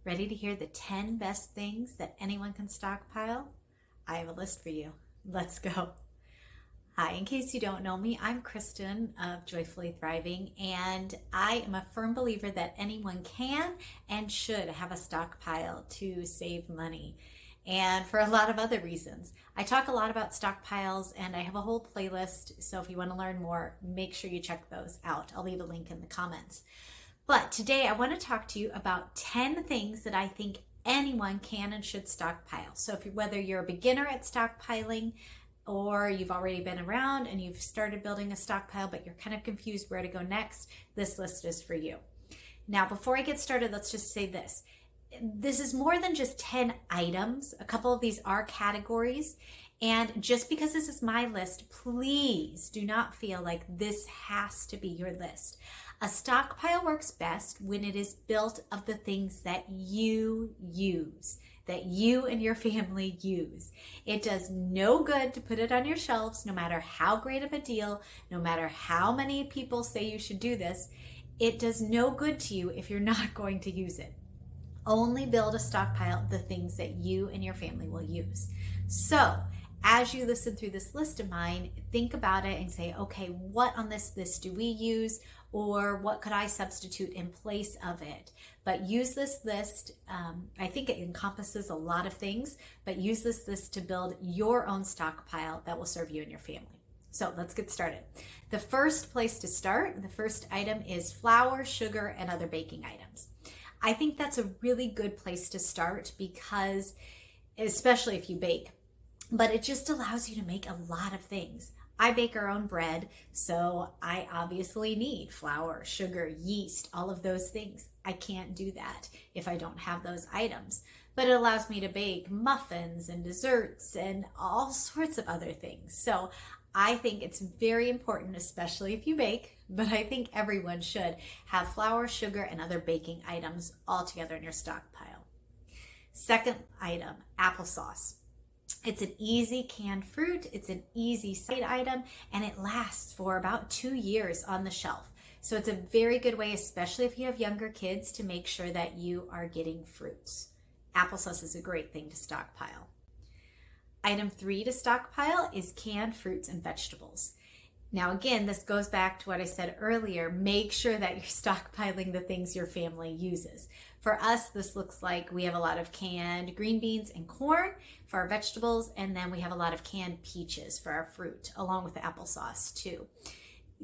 Ready to hear the 10 best things that anyone can stockpile? I have a list for you. Let's go. Hi, in case you don't know me, I'm Kristen of Joyfully Thriving, and I am a firm believer that anyone can and should have a stockpile to save money, and for a lot of other reasons. I talk a lot about stockpiles, and I have a whole playlist, so if you want to learn more, make sure you check those out. I'll leave a link in the comments. But today I want to talk to you about 10 things that I think anyone can and should stockpile. So whether you're a beginner at stockpiling or you've already been around and you've started building a stockpile but you're kind of confused where to go next, this list is for you. Now, before I get started, let's just say this. This is more than just 10 items. A couple of these are categories. And just because this is my list, please do not feel like this has to be your list. A stockpile works best when it is built of the things that you use, that you and your family use. It does no good to put it on your shelves, no matter how great of a deal, no matter how many people say you should do this. It does no good to you if you're not going to use it. Only build a stockpile of the things that you and your family will use. So, as you listen through this list of mine, think about it and say, okay, what on this list do we use, or what could I substitute in place of it? But use this list. I think it encompasses a lot of things, but use this list to build your own stockpile that will serve you and your family. So let's get started. The first place to start, the first item is flour, sugar, and other baking items. I think that's a really good place to start because, especially if you bake, but it just allows you to make a lot of things. I bake our own bread, so I obviously need flour, sugar, yeast, all of those things. I can't do that if I don't have those items, but it allows me to bake muffins and desserts and all sorts of other things. So I think it's very important, especially if you bake, but I think everyone should have flour, sugar, and other baking items all together in your stockpile. Second item, applesauce. It's an easy canned fruit, it's an easy side item, and it lasts for about 2 years on the shelf. So it's a very good way, especially if you have younger kids, to make sure that you are getting fruits. Applesauce is a great thing to stockpile. Item 3 to stockpile is canned fruits and vegetables. Now again, this goes back to what I said earlier. Make sure that you're stockpiling the things your family uses. For us, this looks like we have a lot of canned green beans and corn for our vegetables, and then we have a lot of canned peaches for our fruit, along with the applesauce too.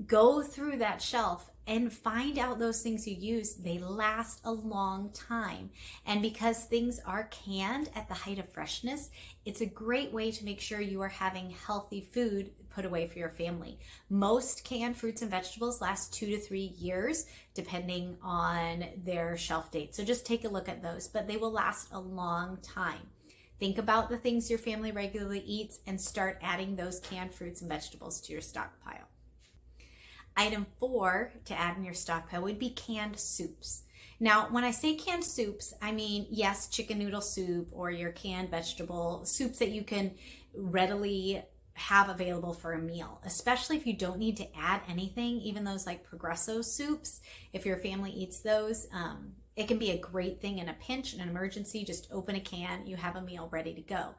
Go through that shelf and find out those things you use. They last a long time. And because things are canned at the height of freshness, it's a great way to make sure you are having healthy food put away for your family. Most canned fruits and vegetables last 2 to 3 years, depending on their shelf date. So just take a look at those, but they will last a long time. Think about the things your family regularly eats and start adding those canned fruits and vegetables to your stockpile. Item 4 to add in your stockpile would be canned soups. Now, when I say canned soups, I mean, yes, chicken noodle soup or your canned vegetable soups that you can readily have available for a meal, especially if you don't need to add anything, even those like Progresso soups. If your family eats those, it can be a great thing in a pinch, in an emergency. Just open a can, you have a meal ready to go.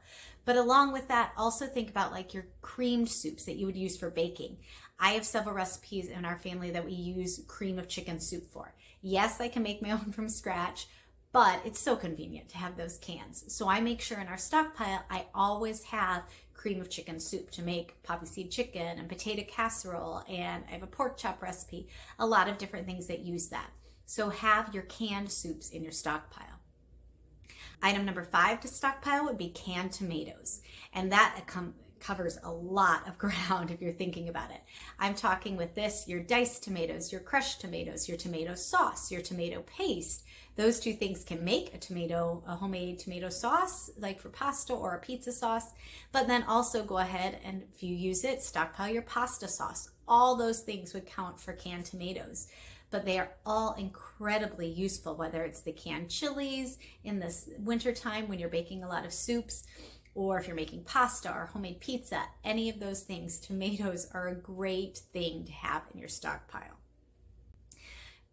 But along with that, also think about like your creamed soups that you would use for baking. I have several recipes in our family that we use cream of chicken soup for. Yes, I can make my own from scratch, but it's so convenient to have those cans. So I make sure in our stockpile, I always have cream of chicken soup to make poppy seed chicken and potato casserole, and I have a pork chop recipe, a lot of different things that use that. So have your canned soups in your stockpile. Item number 5 to stockpile would be canned tomatoes, and that covers a lot of ground if you're thinking about it. I'm talking with this, your diced tomatoes, your crushed tomatoes, your tomato sauce, your tomato paste. Those two things can make a homemade tomato sauce, like for pasta or a pizza sauce, but then also go ahead and if you use it, stockpile your pasta sauce. All those things would count for canned tomatoes, but they are all incredibly useful, whether it's the canned chilies in this wintertime when you're baking a lot of soups, or if you're making pasta or homemade pizza, any of those things, tomatoes are a great thing to have in your stockpile.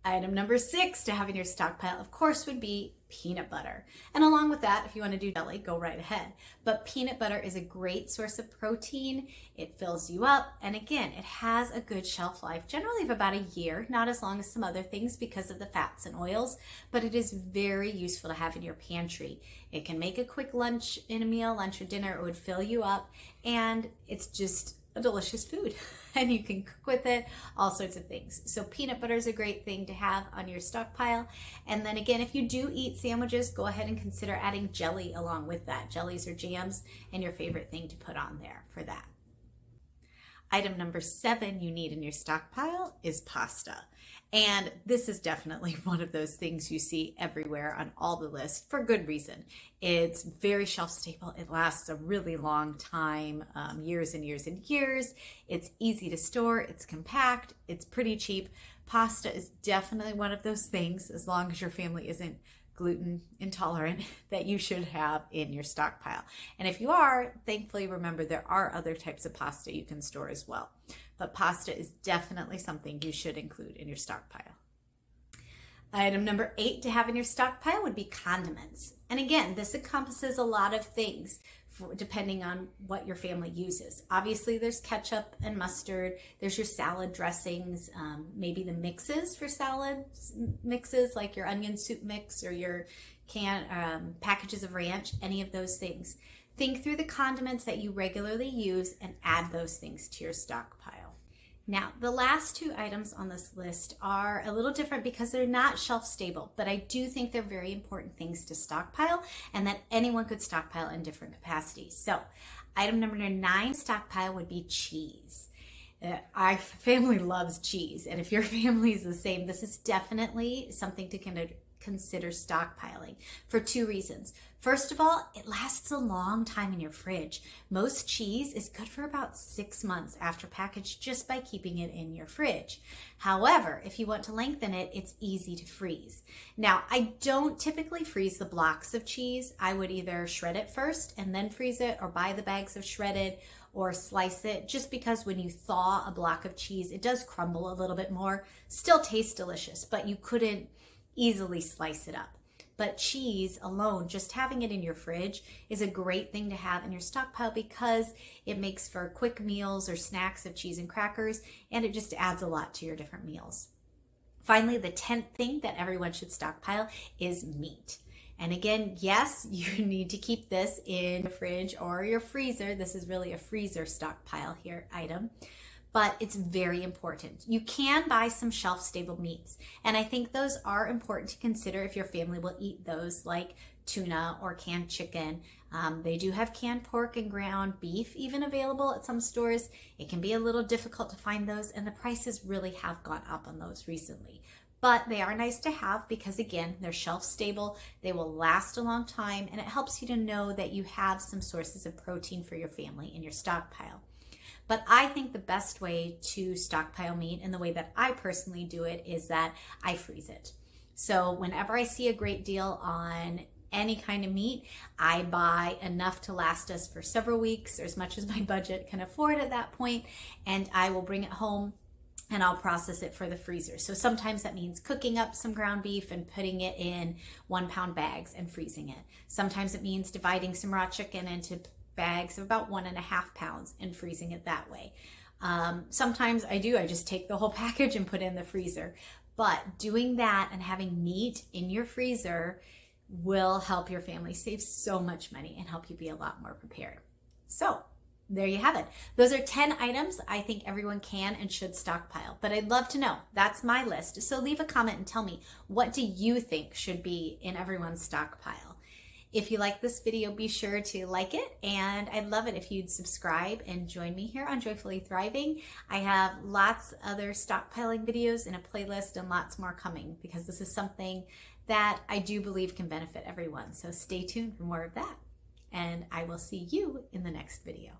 Item number 6 to have in your stockpile, of course, would be peanut butter. And along with that, if you want to do jelly, go right ahead. But peanut butter is a great source of protein. It fills you up. And again, it has a good shelf life, generally of about a year, not as long as some other things because of the fats and oils, but it is very useful to have in your pantry. It can make a quick lunch in a meal, lunch or dinner. It would fill you up. And it's just a delicious food and you can cook with it, all sorts of things. So peanut butter is a great thing to have on your stockpile. And then again, if you do eat sandwiches, go ahead and consider adding jelly along with that. Jellies or jams and your favorite thing to put on there for that. Item number 7 you need in your stockpile is pasta. And this is definitely one of those things you see everywhere on all the lists for good reason. It's very shelf stable. It lasts a really long time, years and years and years. It's easy to store. It's compact. It's pretty cheap. Pasta is definitely one of those things, as long as your family isn't gluten intolerant, that you should have in your stockpile. And if you are, thankfully, remember there are other types of pasta you can store as well. But pasta is definitely something you should include in your stockpile. Item number 8 to have in your stockpile would be condiments. And again, this encompasses a lot of things depending on what your family uses. Obviously, there's ketchup and mustard. There's your salad dressings, maybe the mixes for salad mixes, like your onion soup mix or your packages of ranch, any of those things. Think through the condiments that you regularly use and add those things to your stockpile. Now, the last 2 items on this list are a little different because they're not shelf stable, but I do think they're very important things to stockpile and that anyone could stockpile in different capacities. So, item number 9 stockpile would be cheese. Our family loves cheese, and if your family is the same, this is definitely something to consider stockpiling for 2 reasons. First of all, it lasts a long time in your fridge. Most cheese is good for about 6 months after packaged just by keeping it in your fridge. However, if you want to lengthen it, it's easy to freeze. Now, I don't typically freeze the blocks of cheese. I would either shred it first and then freeze it, or buy the bags of shredded, or slice it, just because when you thaw a block of cheese, it does crumble a little bit more. Still tastes delicious, but you couldn't easily slice it up. But cheese alone, just having it in your fridge, is a great thing to have in your stockpile because it makes for quick meals or snacks of cheese and crackers, and it just adds a lot to your different meals. Finally, the 10th thing that everyone should stockpile is meat. And again, yes, you need to keep this in the fridge or your freezer. This is really a freezer stockpile here item. But it's very important. You can buy some shelf-stable meats, and I think those are important to consider if your family will eat those, like tuna or canned chicken. They do have canned pork and ground beef even available at some stores. It can be a little difficult to find those, and the prices really have gone up on those recently. But they are nice to have because, again, they're shelf-stable, they will last a long time, and it helps you to know that you have some sources of protein for your family in your stockpile. But I think the best way to stockpile meat, and the way that I personally do it, is that I freeze it. So whenever I see a great deal on any kind of meat, I buy enough to last us for several weeks, or as much as my budget can afford at that point, and I will bring it home and I'll process it for the freezer. So sometimes that means cooking up some ground beef and putting it in 1-pound bags and freezing it. Sometimes it means dividing some raw chicken into bags of about 1.5 pounds and freezing it that way. Sometimes I just take the whole package and put it in the freezer. But doing that and having meat in your freezer will help your family save so much money and help you be a lot more prepared. So there you have it. Those are 10 items I think everyone can and should stockpile. But I'd love to know. That's my list. So leave a comment and tell me, what do you think should be in everyone's stockpile? If you like this video, be sure to like it, and I'd love it if you'd subscribe and join me here on Joyfully Thriving. I have lots other stockpiling videos in a playlist and lots more coming, because this is something that I do believe can benefit everyone. So stay tuned for more of that, and I will see you in the next video.